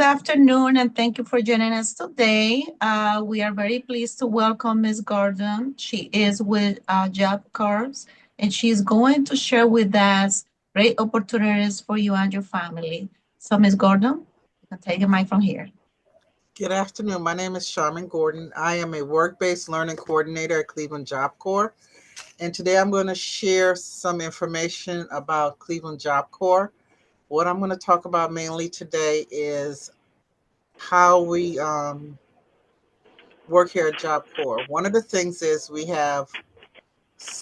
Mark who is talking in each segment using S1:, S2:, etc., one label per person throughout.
S1: afternoon, and thank you for joining us today. We are very pleased to welcome Ms. Gordon. She is with Job Corps, and she's going to share with us great opportunities for you and your family. So, Ms. Gordon, you can take the mic from here.
S2: Good afternoon. My name is Charmin Gordon. I am a work-based learning coordinator at Cleveland Job Corps. And today I'm going to share some information about Cleveland Job Corps. What I'm going to talk about mainly today is how we work here at Job Corps. One of the things is we have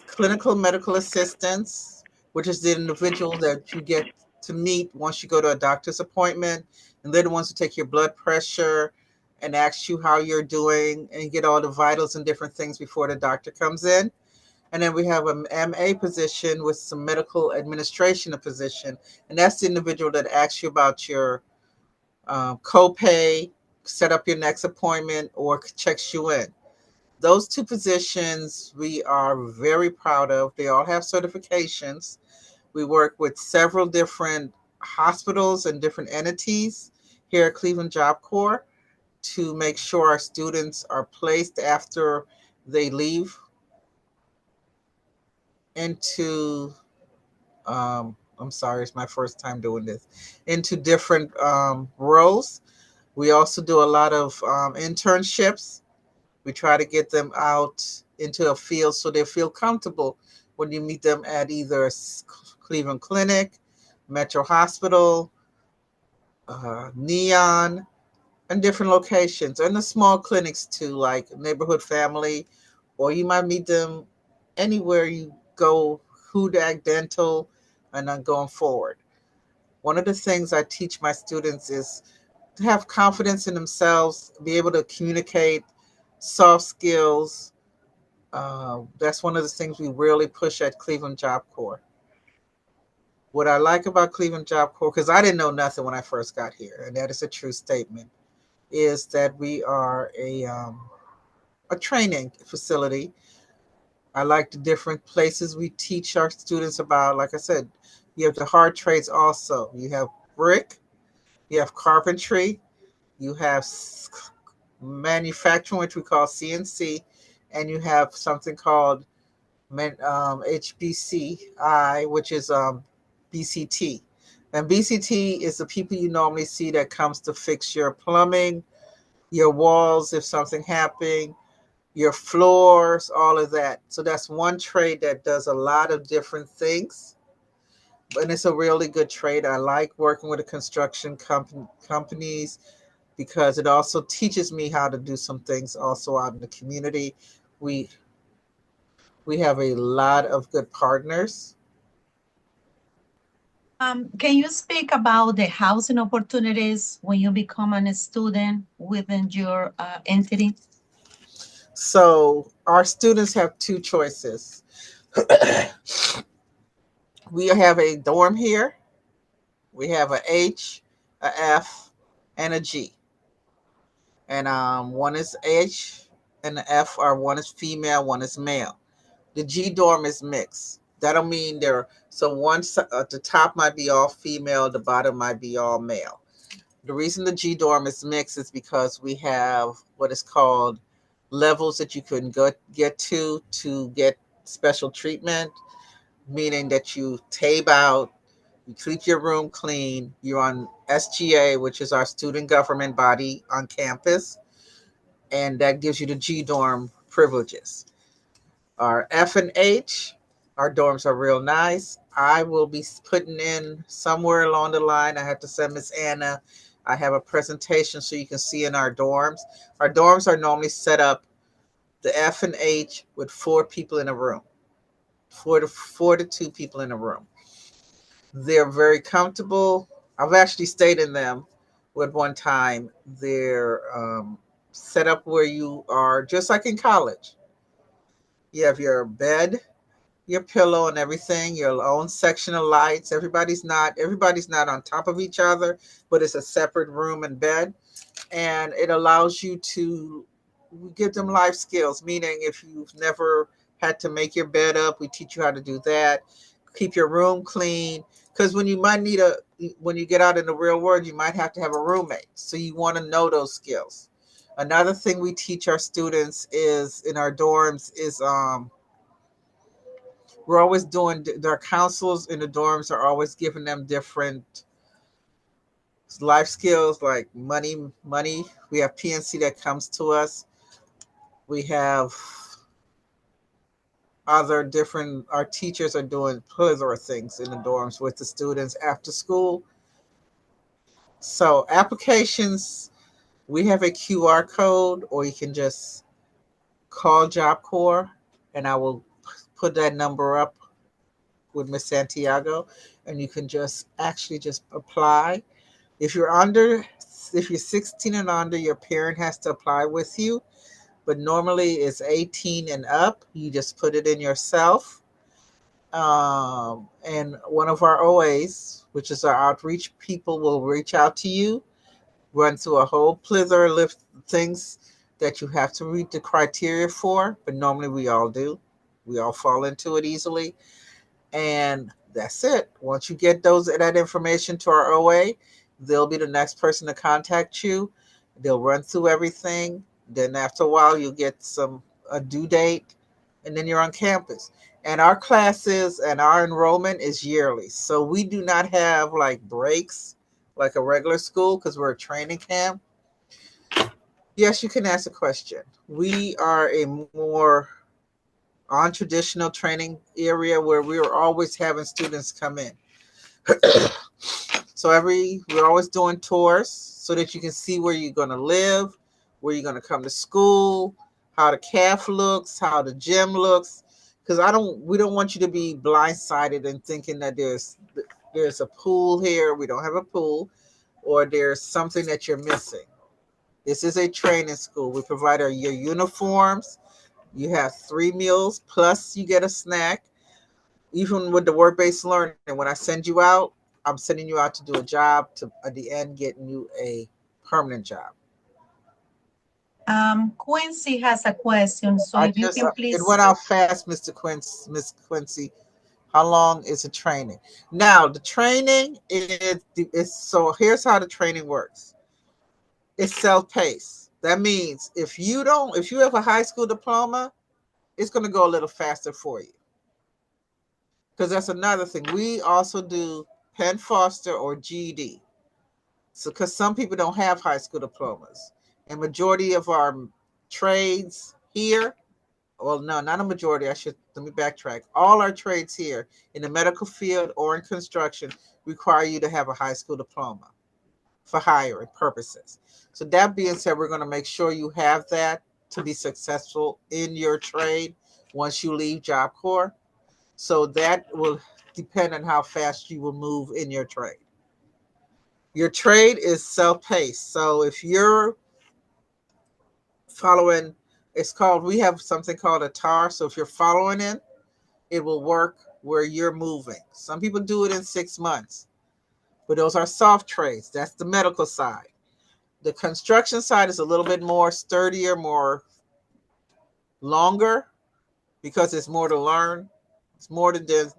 S2: clinical medical assistants, which is the individual that you get to meet once you go to a doctor's appointment, and they're the ones who take your blood pressure and ask you how you're doing and get all the vitals and different things before the doctor comes in. And then we have an MA position with some medical administration position, and that's the individual that asks you about your copay, set up your next appointment, or checks you in. Those two positions we are very proud of. They all have certifications. We work with several different hospitals and different entities here at Cleveland Job Corps to make sure our students are placed after they leave into, I'm sorry, it's my first time doing this, into different roles. We also do a lot of internships. We try to get them out into a field so they feel comfortable when you meet them at either Cleveland Clinic, Metro Hospital, Neon, and different locations, and the small clinics too, like Neighborhood Family, or you might meet them anywhere you go, Hudak Dental, and then going forward. One of the things I teach my students is to have confidence in themselves, be able to communicate, soft skills. That's one of the things we really push at Cleveland Job Corps. What I like about Cleveland Job Corps, because I didn't know nothing when I first got here, and that is a true statement, is that we are a training facility. I like the different places we teach our students about. Like I said, you have the hard trades also. You have brick, you have carpentry, you have manufacturing, which we call CNC, and you have something called HBCI, which is BCT. And BCT is the people you normally see that comes to fix your plumbing, your walls if something happened, your floors, all of that. So that's one trade that does a lot of different things. And it's a really good trade. I like working with the construction companies because it also teaches me how to do some things also out in the community. We we have a lot of good partners.
S1: Can you speak about the housing opportunities when you become a student within your entity?
S2: So our students have two choices. We have a dorm here. We have a H, a F, and a G. And one is H and the F are one is female, one is male. The G dorm is mixed. That'll mean there. So one at the top might be all female, the bottom might be all male. The reason the G dorm is mixed is because we have what is called levels that you can get to get special treatment, meaning that you tab out, you keep your room clean. You're on SGA, which is our student government body on campus, and that gives you the G dorm privileges. Our F and H, our dorms are real nice. I will be putting in somewhere along the line. I have to send Miss Anna. I have a presentation so you can see in our dorms. Our dorms are normally set up the F and H with four people in a room, four to two people in a room. They're very comfortable. I've actually stayed in them with one time. They're set up where you are just like in college. You have your bed, your pillow and everything, your own section of lights. Everybody's not on top of each other, but it's a separate room and bed. And it allows you to give them life skills, meaning if you've never had to make your bed up, we teach you how to do that. Keep your room clean, because when you get out in the real world, you might have to have a roommate. So you want to know those skills. Another thing we teach our students is in our dorms is we're always doing their counselors in the dorms are always giving them different life skills like money. We have PNC that comes to us. We have other different our teachers are doing plethora of things in the dorms with the students after school. So applications, we have a QR code, or you can just call Job Corps, and I will put that number up with Miss Santiago, and you can just actually just apply. If you're under, if you're 16 and under, your parent has to apply with you, but normally it's 18 and up. You just put it in yourself. And one of our OAs, which is our outreach people, will reach out to you, run through a whole plethora of things that you have to read the criteria for, but normally we all do. We all fall into it easily. And that's it. Once you get that information to our OA, they'll be the next person to contact you. They'll run through everything. Then after a while, you'll get a due date, and then you're on campus. And our classes and our enrollment is yearly, so we do not have like breaks like a regular school because we're a training camp. Yes, you can ask a question. We are a more on-traditional training area where we are always having students come in. So we're always doing tours so that you can see where you're going to live, where you're going to come to school, how the calf looks, how the gym looks. Because we don't want you to be blindsided and thinking that there's a pool here. We don't have a pool, or there's something that you're missing. This is a training school. We provide your uniforms. You have 3 meals plus you get a snack. Even with the work-based learning, when I send you out, I'm sending you out to do a job to at the end getting you a permanent job.
S1: Quincy has a question, so
S2: I
S1: if you
S2: just
S1: can
S2: it
S1: please.
S2: went out fast, Miss Quincy. How long is the training? Now the training is so here's how the training works. It's self-paced. That means if you have a high school diploma, it's going to go a little faster for you. Because that's another thing. We also do Penn Foster or GED. So, because some people don't have high school diplomas, and majority of our trades here, well, no, not a majority. Let me backtrack. All our trades here in the medical field or in construction require you to have a high school diploma for hiring purposes. So, that being said, we're going to make sure you have that to be successful in your trade once you leave Job Corps. So, that will depend on how fast you will move in your trade. Your trade is self-paced. So if you're following, we have something called a TAR. So if you're following it will work where you're moving. Some people do it in 6 months, but those are soft trades. That's the medical side. The construction side is a little bit more sturdier, more longer because it's more to learn. It's more to do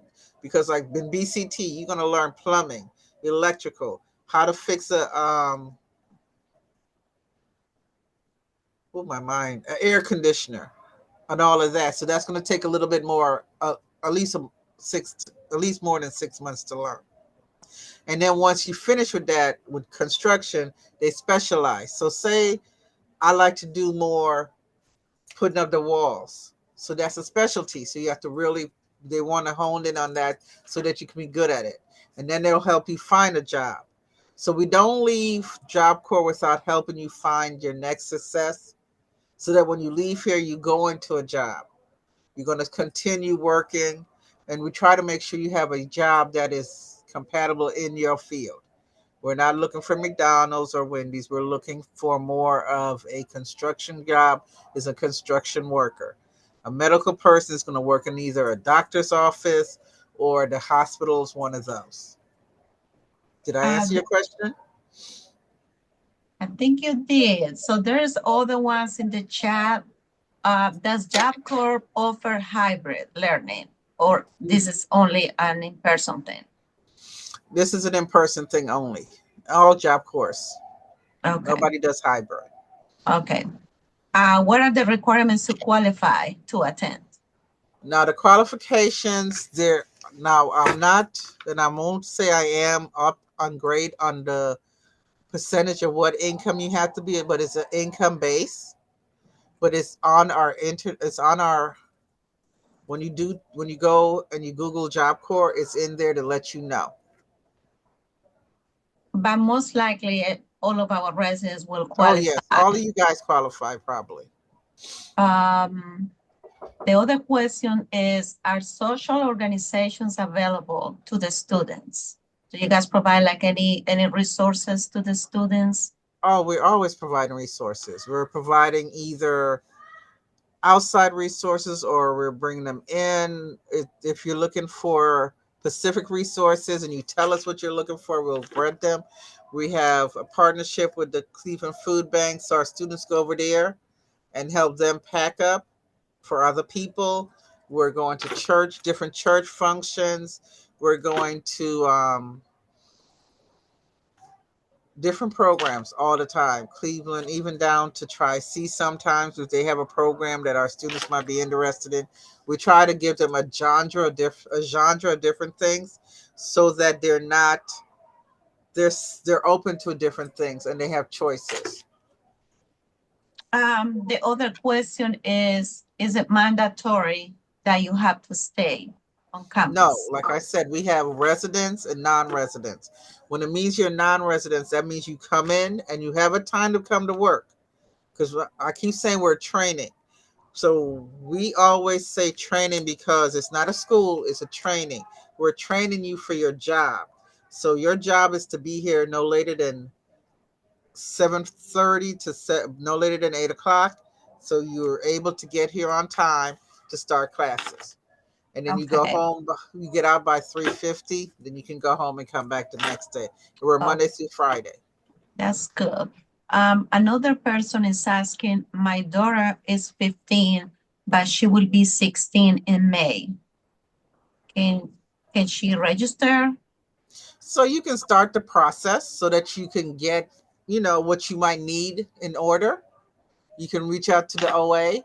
S2: because like in BCT, you're going to learn plumbing, electrical, how to fix my mind, an air conditioner, and all of that. So that's going to take a little bit more, at least at least more than 6 months to learn. And then once you finish with that, with construction, they specialize. So say I like to do more putting up the walls. So that's a specialty. So you have to really, they want to hone in on that so that you can be good at it. And then they'll help you find a job. So we don't leave Job Corps without helping you find your next success so that when you leave here, you go into a job. You're going to continue working, and we try to make sure you have a job that is compatible in your field. We're not looking for McDonald's or Wendy's. We're looking for more of a construction job, is a construction worker. A medical person is going to work in either a doctor's office or the hospital is one of those. Did I
S1: Uh,
S2: answer your question?
S1: I think you did. So there's other ones in the chat. Does Job Corp offer hybrid learning? or this is only an in-person thing?
S2: This is an in-person thing only. All Job Course.
S1: Okay.
S2: Nobody does hybrid.
S1: Okay. What are the requirements to qualify to attend?
S2: Now the qualifications there. Now I'm not, and I won't say I am up on grade on the percentage of what income you have to be, but it's an income base. But it's on our It's on our when you go and you Google Job Corps, it's in there to let you know.
S1: But most likely, all of our residents will
S2: Oh yes,
S1: qualify.
S2: all of you guys qualify probably.
S1: Um, the other question is, are social organizations available to the students? Do you guys provide like any resources to the students?
S2: Oh, we're always providing resources. We're providing either outside resources or we're bringing them in. If you're looking for specific resources and you tell us what you're looking for, we'll bring them. We have a partnership with the Cleveland Food Bank, so our students go over there and help them pack up for other people. We're going to church, different church functions. We're going to different programs all the time. Cleveland, even down to Tri C sometimes, if they have a program that our students might be interested in. We try to give them a genre of different things so that they're they're open to different things and they have choices.
S1: The other question is it mandatory that you have to stay on
S2: No,
S1: campus?
S2: like I said, we have residents and non-residents. When it means you're non-residents, that means you come in and you have a time to come to work. Because I keep saying we're training. So we always say training because it's not a school, it's a training. We're training you for your job. So your job is to be here no later than 7:30 to no later than 8 o'clock. So you're able to get here on time to start classes. And then you go
S1: Okay.
S2: home, you get out by 3:50, then you can go home and come back the next day. We're
S1: Oh,
S2: Monday through Friday.
S1: that's good. Another person is asking, my daughter is 15, but she will be 16 in May. Can can she register?
S2: So you can start the process so that you can get, what you might need in order. You can reach out to the OA,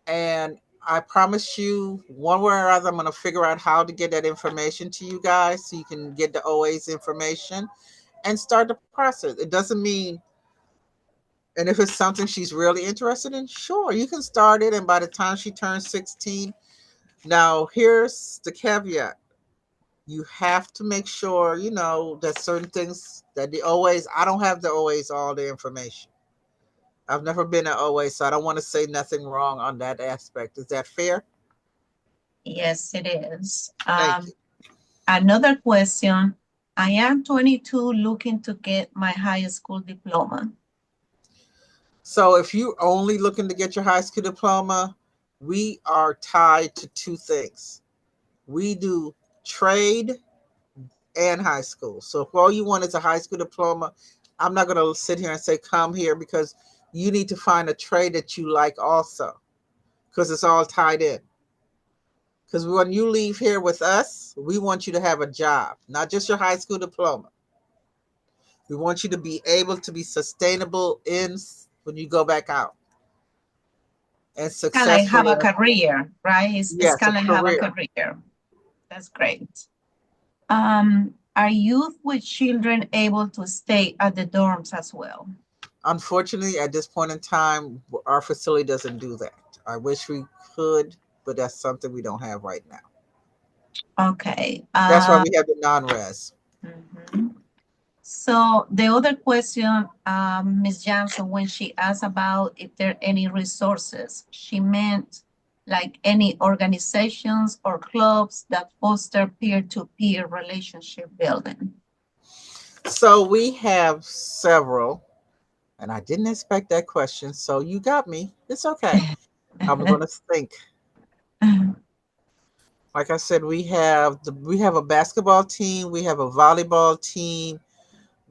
S2: and I promise you, one way or other, I'm going to figure out how to get that information to you guys so you can get the OA's information and start the process. It doesn't mean, and if it's something she's really interested in, sure, you can start it. And by the time she turns 16, now here's the caveat. You have to make sure, that certain things that the OA's, I don't have the OA's all the information. I've never been an OA, so I don't want to say nothing wrong on that aspect. Is that fair?
S1: Yes, it is.
S2: Thank you.
S1: Another question. I am 22 looking to get my high school diploma.
S2: So if you only looking to get your high school diploma, we are tied to two things. We do trade and high school. So if all you want is a high school diploma, I'm not going to sit here and say come here because you need to find a trade that you like also because it's all tied in. Because when you leave here with us, we want you to have a job, not just your high school diploma. We want you to be able to be sustainable in when you go back out and
S1: Kind of like have
S2: successfully.
S1: a career, right? It's
S2: Yes, a
S1: kind of like have a
S2: career.
S1: career. That's great. Are youth with children able to stay at the dorms as well?
S2: Unfortunately, at this point in time, our facility doesn't do that. I wish we could, but that's something we don't have right now.
S1: Okay.
S2: That's why we have the non-res.
S1: Mhm. So the other question, Ms. Johnson, when she asked about if there are any resources, she meant like any organizations or clubs that foster peer-to-peer relationship building.
S2: So we have several, and I didn't expect that question. So you got me. It's okay. I'm going to think. Like I said, we have a basketball team, we have a volleyball team,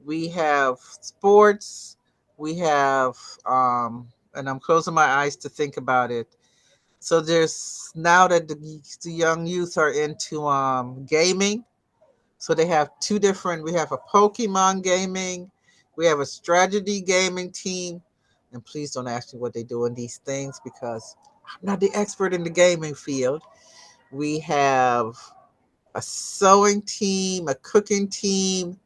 S2: we have sports, we have and I'm closing my eyes to think about it. So there's now that the young youth are into gaming. So they have two different. We have a Pokemon gaming, we have a strategy gaming team, and please don't ask me what they do in these things because I'm not the expert in the gaming field. We have a sewing team, a cooking team.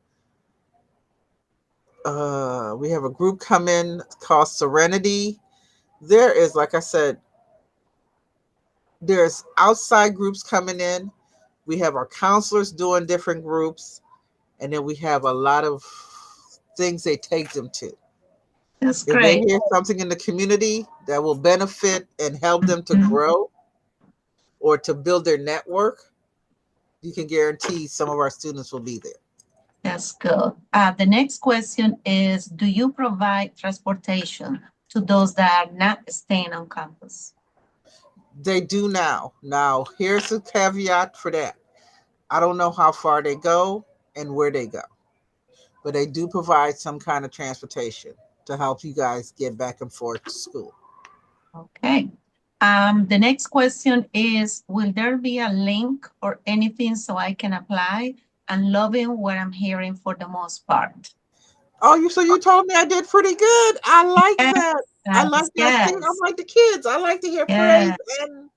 S2: We have a group come in called Serenity. There is, like I said, there's outside groups coming in. We have our counselors doing different groups, and then we have a lot of things they take them to.
S1: That's
S2: If they
S1: great.
S2: hear something in the community that will benefit and help them to
S1: Mhm.
S2: grow or to build their network, you can guarantee some of our students will be there.
S1: That's good. The next question is, do you provide transportation to those that are not staying on campus?
S2: They do now. Now, here's a caveat for that. I don't know how far they go and where they go, but they do provide some kind of transportation to help you guys get back and forth to school.
S1: Okay. The next question is, will there be a link or anything so I can apply? I'm loving what I'm hearing for the most part.
S2: Oh, you told me I did pretty good. I like
S1: Yes,
S2: that. I like that. See, I'm
S1: yes,
S2: like the kids. I like to hear praise,
S1: yes.
S2: and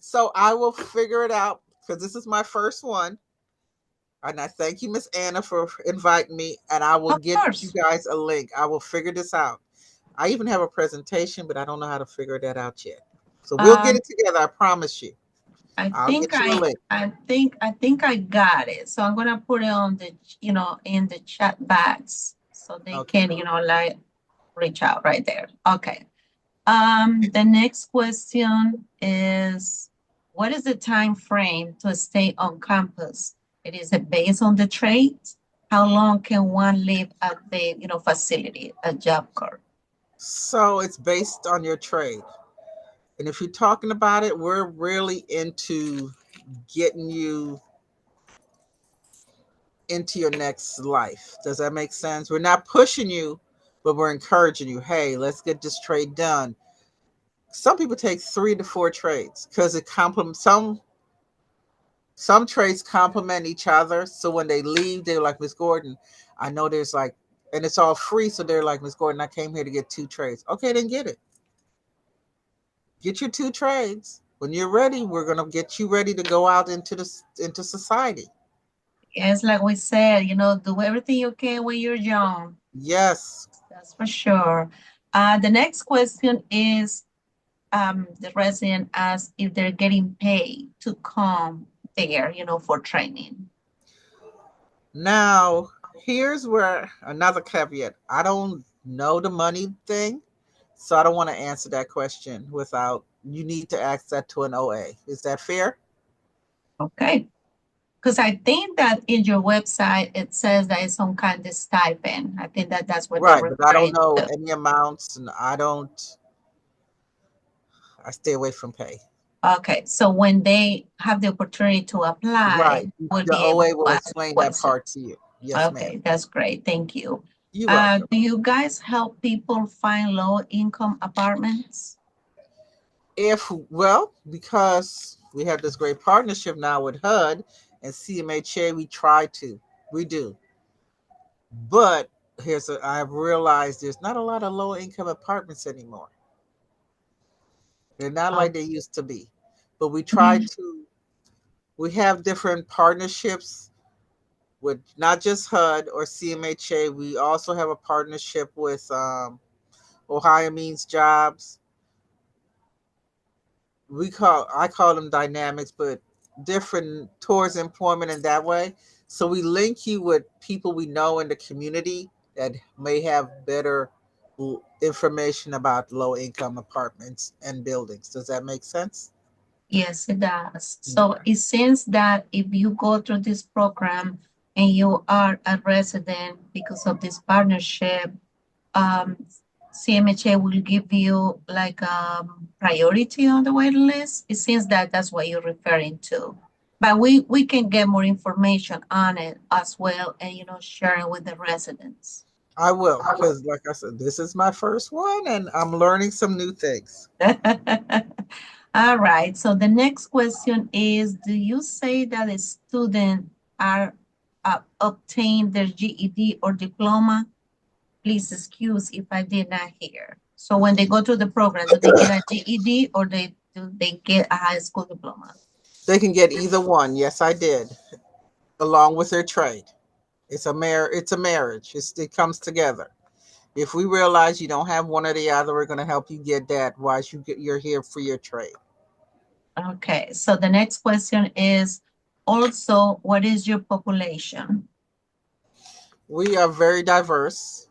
S2: so I will figure it out because this is my first one. And I thank you, Miss Anna, for inviting me. And I will
S1: Of
S2: get you
S1: course.
S2: guys a link. I will figure this out. I even have a presentation, but I don't know how to figure that out yet. So we'll get
S1: Um,
S2: it together. I promise you.
S1: I
S2: I'll
S1: think
S2: get you a link.
S1: I think I got it. So I'm gonna put it on the, in the chat box so they
S2: Okay.
S1: can, like reach out right there. Okay. The next question is, what is the time frame to stay on campus? It is based on the trades. How long can one live at the, facility, a job corps?
S2: So it's based on your trade. And if you're talking about it, we're really into getting you into your next life. Does that make sense? We're not pushing you, but we're encouraging you. Hey, let's get this trade done. Some people take 3 to 4 trades because it complements some trades complement each other. So when they leave, they're like, Miss Gordon, I know there's like, and it's all free. So they're like, Miss Gordon, I came here to get 2 trades. Okay, then get it. Get your 2 trades. When you're ready, we're gonna get you ready to go out into society.
S1: Yes, like we said, do everything you can when you're young.
S2: Yes.
S1: That's for sure. The next question is, the resident asks if they're getting paid to come there, for training.
S2: Now, here's where another caveat. I don't know the money thing, so I don't want to answer that question without you need to ask that to an OA. Is that fair?
S1: Okay. Because I think that in your website it says that it's some kind of stipend. I think that that's what they're
S2: Right, but I don't
S1: referring
S2: know
S1: to.
S2: any amounts and I stay away from pay.
S1: Okay, so when they have the opportunity to apply,
S2: Right.
S1: we'll
S2: The
S1: be able
S2: OA
S1: to
S2: will
S1: ask
S2: explain that part
S1: questions.
S2: to you. Yes, ma'am.
S1: Okay, that's great. Thank you.
S2: You're welcome.
S1: Do you guys help people find low income apartments?
S2: If well, because we have this great partnership now with HUD and CMHA, we try to. We do. But I've realized there's not a lot of low income apartments anymore. They're not
S1: Oh,
S2: like they used to be. But
S1: mhm.
S2: we have different partnerships with not just HUD or CMHA. We also have a partnership with Ohio Means Jobs. I call them dynamics, but different towards employment in that way. So we link you with people we know in the community that may have better information about low income apartments and buildings. Does that make sense?
S1: Yes, it does. So
S2: Okay.
S1: it seems that if you go through this program and you are a resident because of this partnership, um, CMHA will give you like priority on the waiting list. It seems that that's what you're referring to. But we can get more information on it as well and, sharing with the residents.
S2: I will, because like I said, this is my first one and I'm learning some new things.
S1: All right. So the next question is, do you say that the student are obtain their GED or diploma? Please excuse if I did not hear. So when they go to the program, do they get a GED or do they get a high school diploma?
S2: They can get either one. Yes, I did, along with their trade. It's a marriage. It comes together. If we realize you don't have one or the other, we're going to help you get that while you're here for your trade.
S1: Okay. So the next question is also, what is your population?
S2: We are very diverse.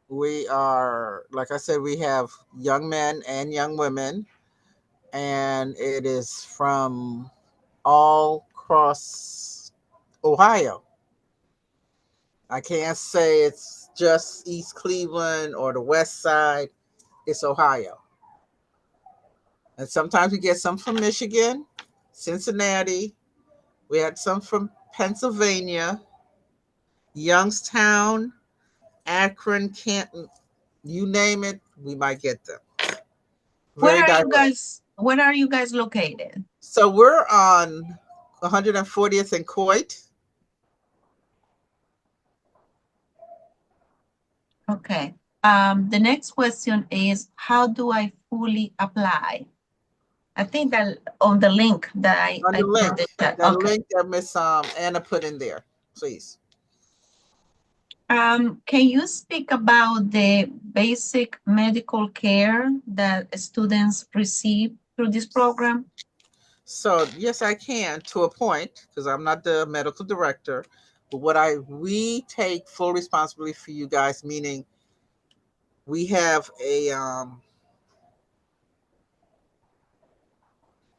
S2: We are, like I said, we have young men and young women, and it is from all across Ohio. I can't say it's just East Cleveland or the West Side. It's Ohio. And sometimes we get some from Michigan, Cincinnati. We had some from Pennsylvania, Youngstown, Akron, Canton, you name it, we might get them. Very diverse.
S1: Where are you guys located?
S2: So we're on 140th and Coit.
S1: Okay. The next question is, how do I fully apply? I think that on the link that
S2: On
S1: I
S2: the
S1: put in
S2: link,
S1: the chat.
S2: that
S1: Okay.
S2: link that Miss Anna put in there, please.
S1: Can you speak about the basic medical care that students receive through this program?
S2: So yes, I can to a point because I'm not the medical director. But we take full responsibility for you guys, meaning we have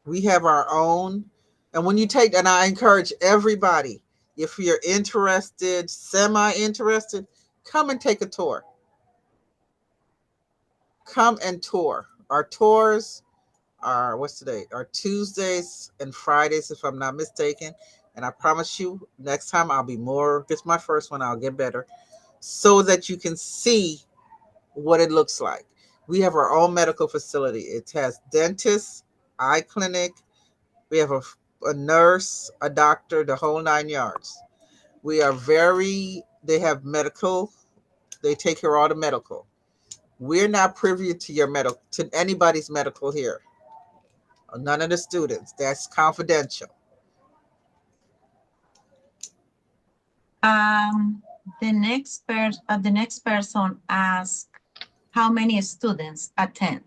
S2: we have our own. And when you take, and I encourage everybody, if you're interested, semi interested, come and take a tour. Come and tour. Our tours are, what's today? Are Tuesdays and Fridays, if I'm not mistaken. And I promise you, next time I'll be more. This is my first one. I'll get better, so that you can see what it looks like. We have our own medical facility. It has dentists, eye clinic. We have a nurse, a doctor, the whole 9 yards. We are very. They have medical. They take care of all the medical. We're not privy to your medical, to anybody's medical here. None of the students. That's confidential.
S1: Um, the next person asks, how many students attend?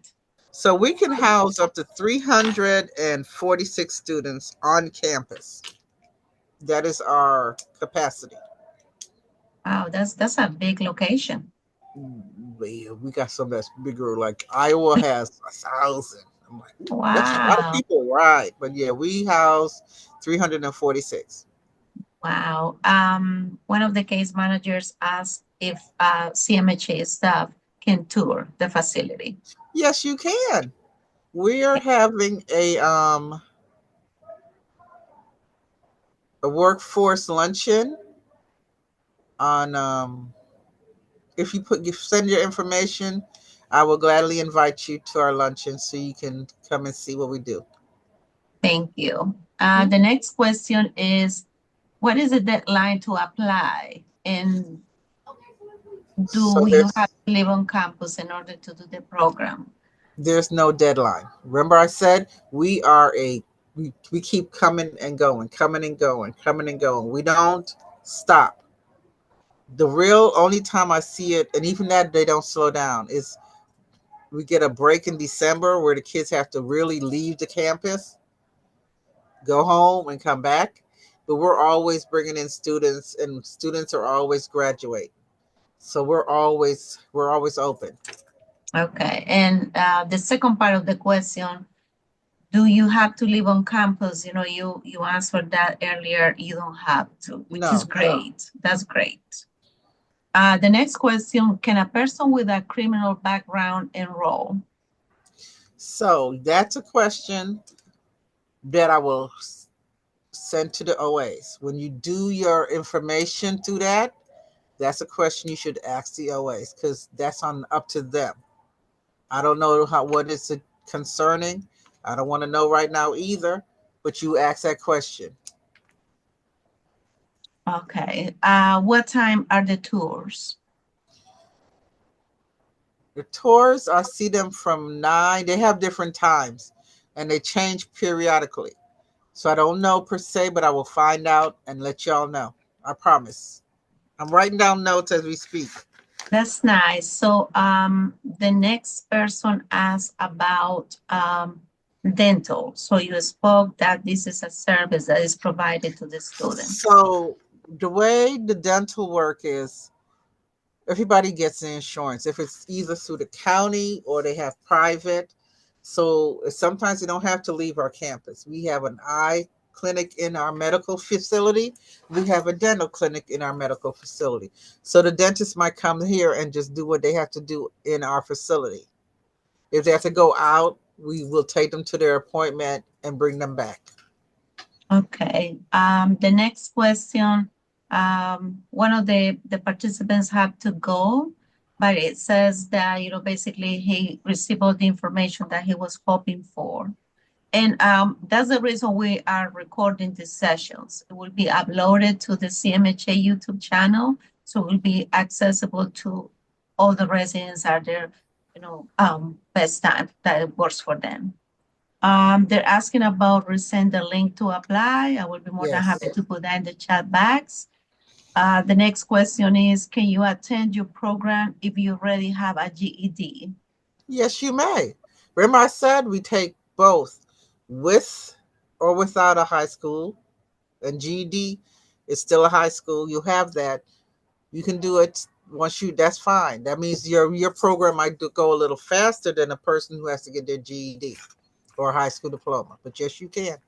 S2: So we can house up to 346 students on campus. That is our capacity.
S1: Wow, that's a big location.
S2: We got some that's bigger. Like Iowa has 1,000. I'm like, ooh, that's a lot of
S1: Wow.
S2: people, right? But yeah, we house 346.
S1: Wow. One of the case managers asked if CMHA staff can tour the facility.
S2: Yes, you can. We are having a workforce luncheon on if you send your information, I will gladly invite you to our luncheon so you can come and see what we do.
S1: Thank you.
S2: Mhm.
S1: The next question is, what is the deadline to apply? And
S2: So
S1: do you have to live on campus in order to do the program?
S2: there's no deadline. Remember I said we keep coming and going, coming and going, coming and going. We don't stop. The real only time I see it, and even that they don't slow down, is we get a break in December where the kids have to really leave the campus, go home and come back. But we're always bringing in students, and students are always graduating. So we're always open.
S1: Okay. And the second part of the question, do you have to live on campus? You answered that earlier. You don't have to, which is
S2: No.
S1: great. That's great. The next question, can a person with a criminal background enroll?
S2: So that's a question that I will send to the OAs. When you do your information through that, that's a question you should ask the OAs because that's on up to them. I don't know what is concerning. I don't want to know right now either, but you ask that question.
S1: Okay. What time are the tours?
S2: The tours, I see them from 9. They have different times and they change periodically. So I don't know per se, but I will find out and let y'all know. I promise. I'm writing down notes as we speak.
S1: That's nice. So the next person asked about dental. So you spoke that this is a service that is provided to the students.
S2: So the way the dental work is, everybody gets the insurance. If it's either through the county or they have private. So sometimes they don't have to leave our campus. We have an eye clinic in our medical facility. We have a dental clinic in our medical facility. So the dentist might come here and just do what they have to do in our facility. If they have to go out, we will take them to their appointment and bring them back.
S1: Okay. The next question, one of the participants had to go, but it says that, basically he received all the information that he was hoping for. And that's the reason we are recording these sessions. It will be uploaded to the CMHA YouTube channel, so it will be accessible to all the residents at their, best time that it works for them. They're asking about resend the link to apply. I will be more than
S2: Yes.
S1: happy to put that in the chat box. The next question is, can you attend your program if you already have a GED?
S2: Yes, you may. Remember, I said we take both with or without a high school, and GED is still a high school. You have that. You can do it once you. That's fine. That means your program might go a little faster than a person who has to get their GED or a high school diploma. But yes, you can.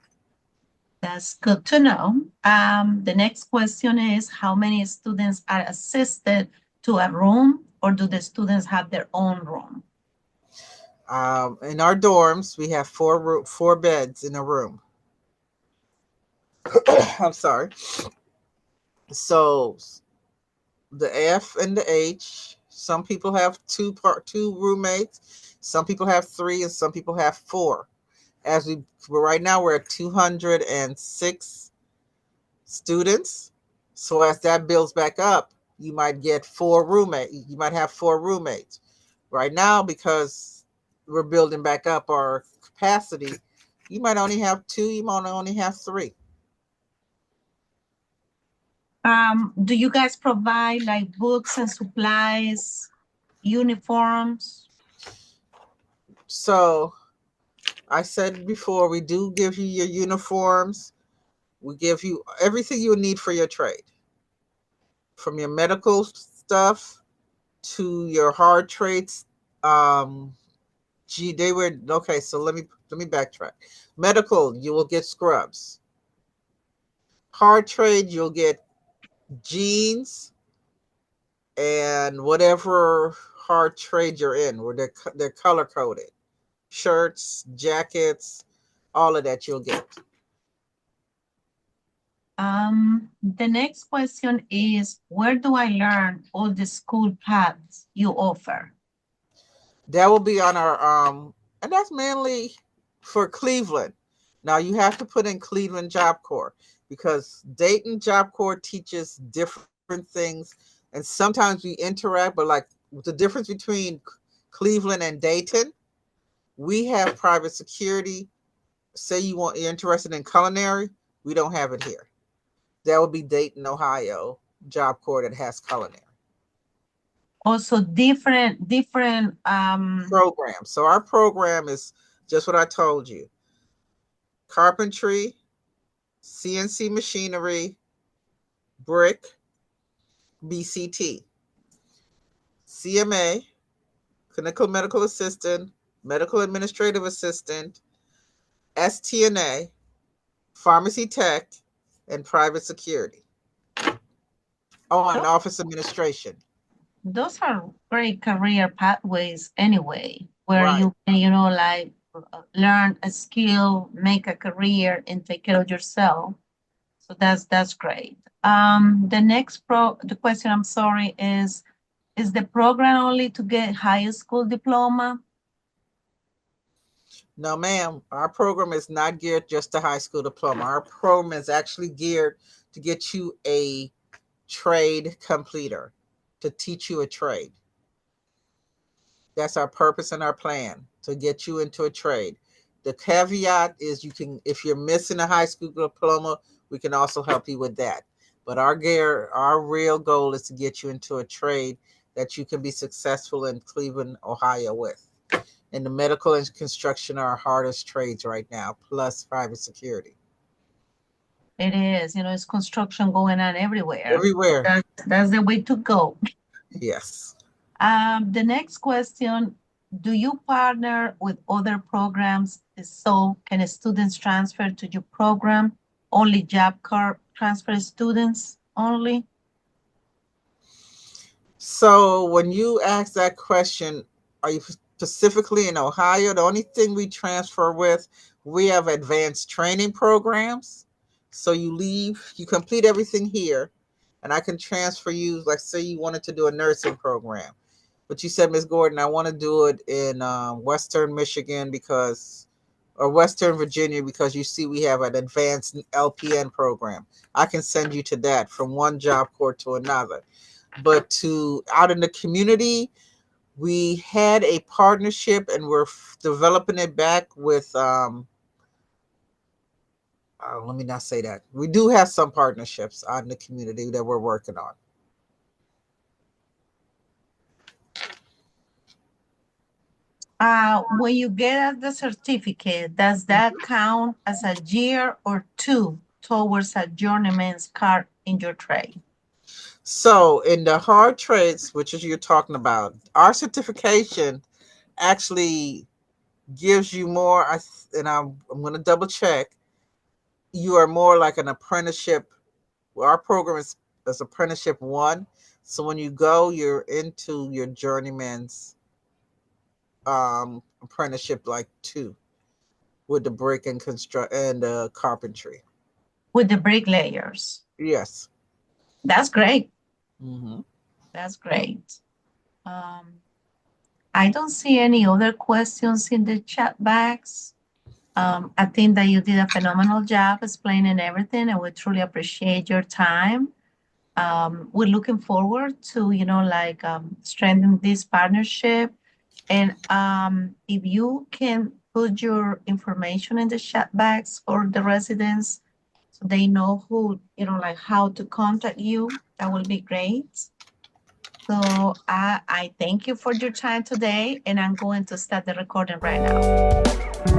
S1: That's good to know. The next question is, how many students are assisted to a room, or do the students have their own room?
S2: In our dorms, we have four beds in a room. I'm sorry. So the F and the H. Some people have two roommates. Some people have three, and some people have four. As we right now, we're at 206 students. So as that builds back up, you might get four roommates. You might have four roommates. Right now, because we're building back up our capacity, you might only have two. You might only have three.
S1: Do you guys provide like books and supplies, uniforms?
S2: So I said before, we do give you your uniforms. We give you everything you need for your trade, from your medical stuff to your hard trades. Um, they were okay. So let me backtrack. Medical, you will get scrubs. Hard trade, you'll get jeans and whatever hard trade you're in, where they're color coded. Shirts, jackets, all of that you'll get.
S1: The next question is, where do I learn all the school paths you offer?
S2: That will be on our and that's mainly for Cleveland. Now you have to put in Cleveland Job Corps because Dayton Job Corps teaches different things, and sometimes we interact. But like the difference between Cleveland and Dayton, we have private security. Say you're interested in culinary, we don't have it here. That would be Dayton, Ohio Job Corps that has culinary
S1: Also different
S2: program. So our program is just what I told you: carpentry, CNC machinery, brick, BCT, CMA, clinical medical assistant, medical administrative assistant, STNA, pharmacy tech, and private security. Oh, and
S1: tho-
S2: office administration.
S1: those are great career pathways anyway, where
S2: Right.
S1: you can, like learn a skill, make a career, and take care of yourself. So that's great. The question, I'm sorry, is the program only to get high school diploma?
S2: No, ma'am. Our program is not geared just to high school diploma. Our program is actually geared to get you a trade completer, to teach you a trade. That's our purpose and our plan, to get you into a trade. The caveat is you can, if you're missing a high school diploma, we can also help you with that. But our real goal is to get you into a trade that you can be successful in Cleveland, Ohio with. And the medical and construction are our hardest trades right now, plus private security.
S1: It is, it's construction going on everywhere.
S2: Everywhere.
S1: That's the way to go.
S2: Yes.
S1: The next question, do you partner with other programs? If so, can students transfer to your program? Only job card transfer students only?
S2: So when you ask that question, are you specifically in Ohio? The only thing we transfer with, we have advanced training programs. So you complete everything here, and I can transfer you. Like, say you wanted to do a nursing program, but you said, Miss Gordon, I want to do it in Western Michigan or Western Virginia, because you see we have an advanced LPN program. I can send you to that from one job corps to another. But to out in the community, we had a partnership and we're developing it back with let me not say that. We do have some partnerships out in the community that we're working on.
S1: When you get the certificate, does that count as a year or two towards a journeyman's card in your trade?
S2: So in the hard trades, which is you're talking about, our certification actually gives you more. I'm going to double check. You are more like an apprenticeship. Our program is apprenticeship one. So when you go, you're into your journeyman's apprenticeship like two, with the brick and construct and carpentry.
S1: With the bricklayers.
S2: Yes.
S1: That's great.
S2: Mm-hmm.
S1: That's great. Um, I don't see any other questions in the chat box. I think that you did a phenomenal job explaining everything, and we truly appreciate your time. We're looking forward to, strengthen this partnership. And if you can put your information in the chat box for the residents so they know who, how to contact you, that will be great. So I thank you for your time today, and I'm going to start the recording right now.